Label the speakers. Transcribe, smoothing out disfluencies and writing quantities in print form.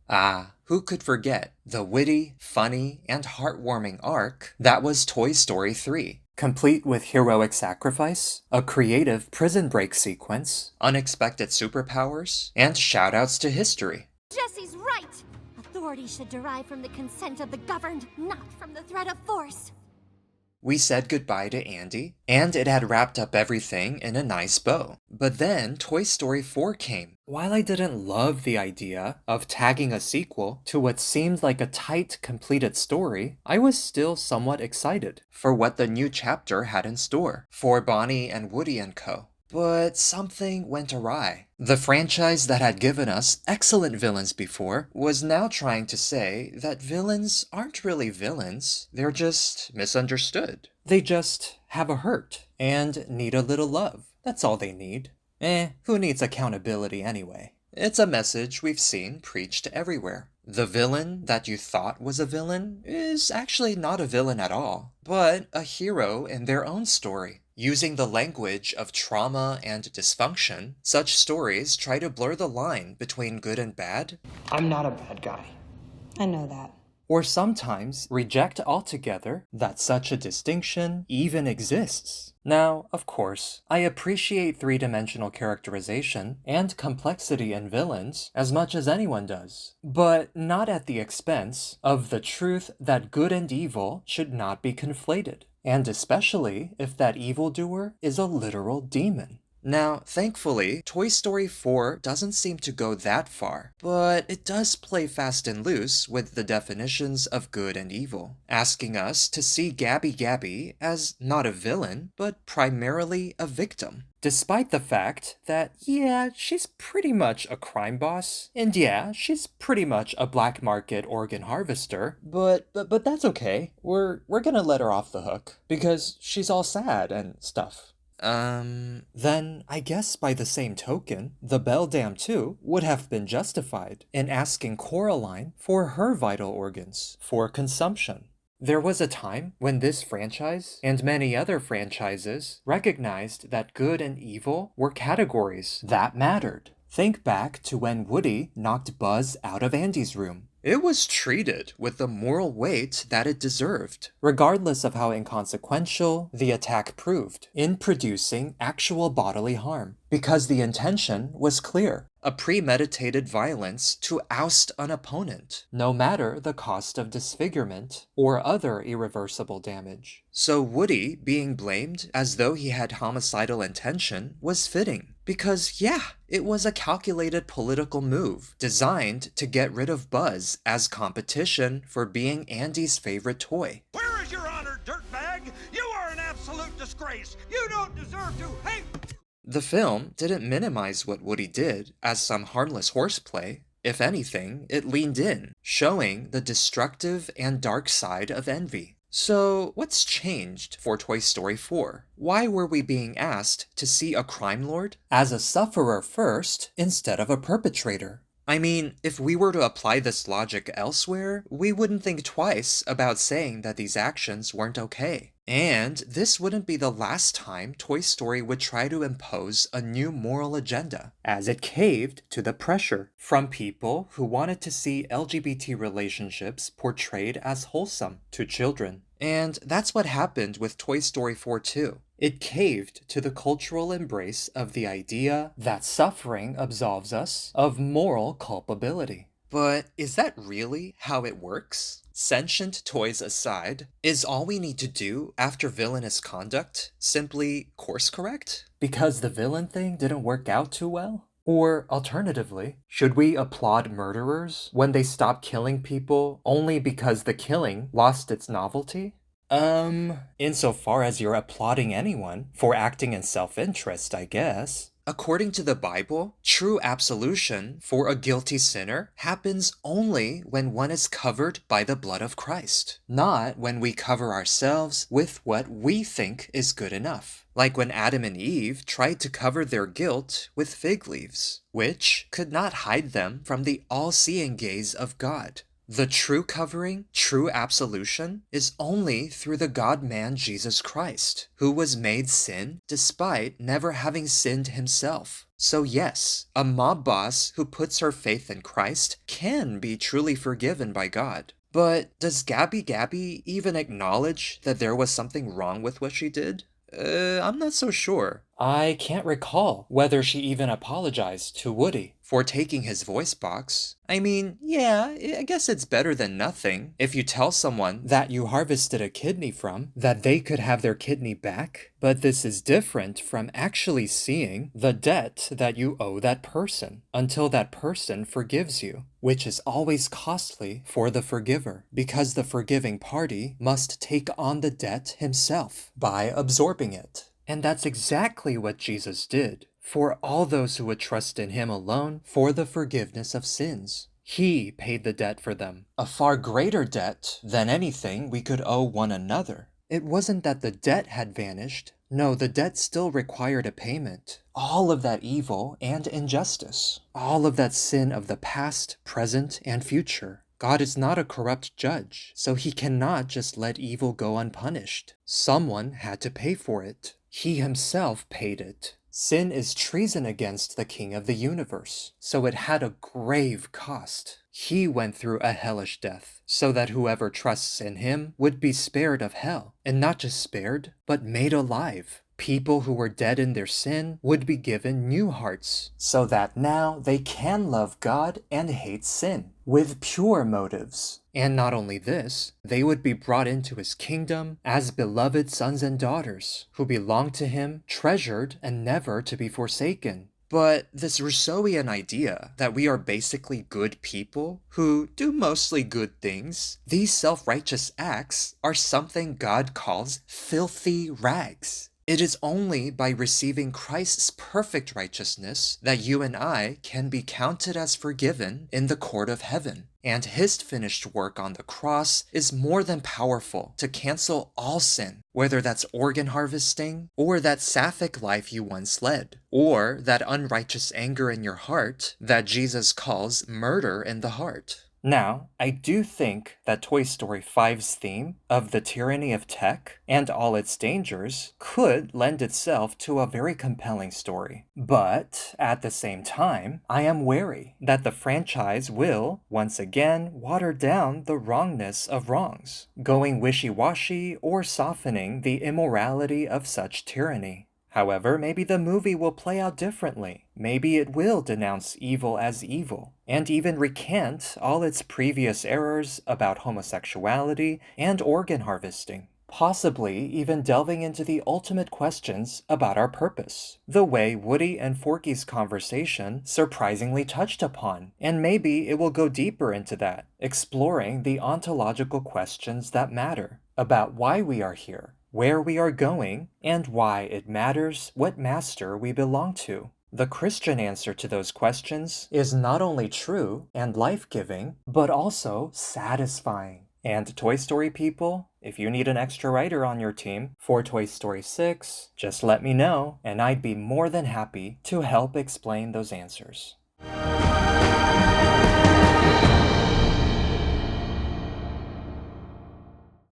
Speaker 1: Ah, who could forget the witty, funny, and heartwarming arc that was Toy Story 3? Complete with heroic sacrifice, a creative prison break sequence, unexpected superpowers, and shoutouts to history.
Speaker 2: Jesse's right! Authority should derive from the consent of the governed, not from the threat of force.
Speaker 1: We said goodbye to Andy, and it had wrapped up everything in a nice bow. But then Toy Story 4 came. While I didn't love the idea of tagging a sequel to what seemed like a tight, completed story, I was still somewhat excited for what the new chapter had in store for Bonnie and Woody and co. But something went awry. The franchise that had given us excellent villains before was now trying to say that villains aren't really villains, they're just misunderstood. They just have a hurt and need a little love. That's all they need. Who needs accountability anyway? It's a message we've seen preached everywhere. The villain that you thought was a villain is actually not a villain at all, but a hero in their own story. Using the language of trauma and dysfunction, such stories try to blur the line between good and bad.
Speaker 3: I'm not a bad guy.
Speaker 4: I know that.
Speaker 1: Or sometimes reject altogether that such a distinction even exists. Now, of course, I appreciate three-dimensional characterization and complexity in villains as much as anyone does, but not at the expense of the truth that good and evil should not be conflated, and especially if that evildoer is a literal demon. Now, thankfully, Toy Story 4 doesn't seem to go that far, but it does play fast and loose with the definitions of good and evil, asking us to see Gabby Gabby as not a villain, but primarily a victim. Despite the fact that, yeah, she's pretty much a crime boss, and yeah, she's pretty much a black market organ harvester, but that's okay. We're gonna let her off the hook, because she's all sad and stuff. Then I guess by the same token, the Beldam too would have been justified in asking Coraline for her vital organs for consumption. There was a time when this franchise and many other franchises recognized that good and evil were categories that mattered. Think back to when Woody knocked Buzz out of Andy's room. It was treated with the moral weight that it deserved, regardless of how inconsequential the attack proved in producing actual bodily harm, because the intention was clear. A premeditated violence to oust an opponent, no matter the cost of disfigurement or other irreversible damage. So Woody being blamed as though he had homicidal intention was fitting, because yeah, it was a calculated political move designed to get rid of Buzz as competition for being Andy's favorite toy.
Speaker 5: Where is your honor, dirtbag? You are an absolute disgrace. You don't deserve to hate.
Speaker 1: The film didn't minimize what Woody did as some harmless horseplay. If anything, it leaned in, showing the destructive and dark side of envy. So, what's changed for Toy Story 4? Why were we being asked to see a crime lord as a sufferer first instead of a perpetrator? I mean, if we were to apply this logic elsewhere, we wouldn't think twice about saying that these actions weren't okay. And this wouldn't be the last time Toy Story would try to impose a new moral agenda, as it caved to the pressure from people who wanted to see LGBT relationships portrayed as wholesome to children. And that's what happened with Toy Story 4 too. It caved to the cultural embrace of the idea that suffering absolves us of moral culpability. But is that really how it works? Sentient toys aside, is all we need to do after villainous conduct simply course correct? Because the villain thing didn't work out too well? Or alternatively, should we applaud murderers when they stop killing people only because the killing lost its novelty? Insofar as you're applauding anyone for acting in self-interest, I guess. According to the Bible, true absolution for a guilty sinner happens only when one is covered by the blood of Christ, not when we cover ourselves with what we think is good enough. Like when Adam and Eve tried to cover their guilt with fig leaves, which could not hide them from the all-seeing gaze of God. The true covering, true absolution, is only through the God-man Jesus Christ, who was made sin despite never having sinned himself. So yes, a mob boss who puts her faith in Christ can be truly forgiven by God. But does Gabby Gabby even acknowledge that there was something wrong with what she did? I'm not so sure. I can't recall whether she even apologized to Woody for taking his voice box. I mean, yeah, I guess it's better than nothing. If you tell someone that you harvested a kidney from, that they could have their kidney back. But this is different from actually seeing the debt that you owe that person until that person forgives you, which is always costly for the forgiver, because the forgiving party must take on the debt himself by absorbing it. And that's exactly what Jesus did for all those who would trust in him alone for the forgiveness of sins. He paid the debt for them, a far greater debt than anything we could owe one another. It wasn't that the debt had vanished. No, the debt still required a payment. All of that evil and injustice. All of that sin of the past, present, and future. God is not a corrupt judge, so he cannot just let evil go unpunished. Someone had to pay for it. He himself paid it. Sin is treason against the King of the universe, so it had a grave cost. He went through a hellish death, so that whoever trusts in him would be spared of hell, and not just spared, but made alive. People who were dead in their sin would be given new hearts, so that now they can love God and hate sin, with pure motives. And not only this, they would be brought into his kingdom as beloved sons and daughters, who belong to him, treasured and never to be forsaken. But this Rousseauian idea that we are basically good people who do mostly good things, these self-righteous acts are something God calls filthy rags. It is only by receiving Christ's perfect righteousness that you and I can be counted as forgiven in the court of heaven. And his finished work on the cross is more than powerful to cancel all sin, whether that's organ harvesting, or that sapphic life you once led, or that unrighteous anger in your heart that Jesus calls murder in the heart. Now, I do think that Toy Story 5's theme of the tyranny of tech and all its dangers could lend itself to a very compelling story. But, at the same time, I am wary that the franchise will, once again, water down the wrongness of wrongs, going wishy-washy or softening the immorality of such tyranny. However, maybe the movie will play out differently. Maybe it will denounce evil as evil, and even recant all its previous errors about homosexuality and organ harvesting. Possibly even delving into the ultimate questions about our purpose, the way Woody and Forky's conversation surprisingly touched upon. And maybe it will go deeper into that, exploring the ontological questions that matter, about why we are here, where we are going, and why it matters what master we belong to. The Christian answer to those questions is not only true and life-giving, but also satisfying. And Toy Story people, if you need an extra writer on your team for Toy Story 6, just let me know, and I'd be more than happy to help explain those answers.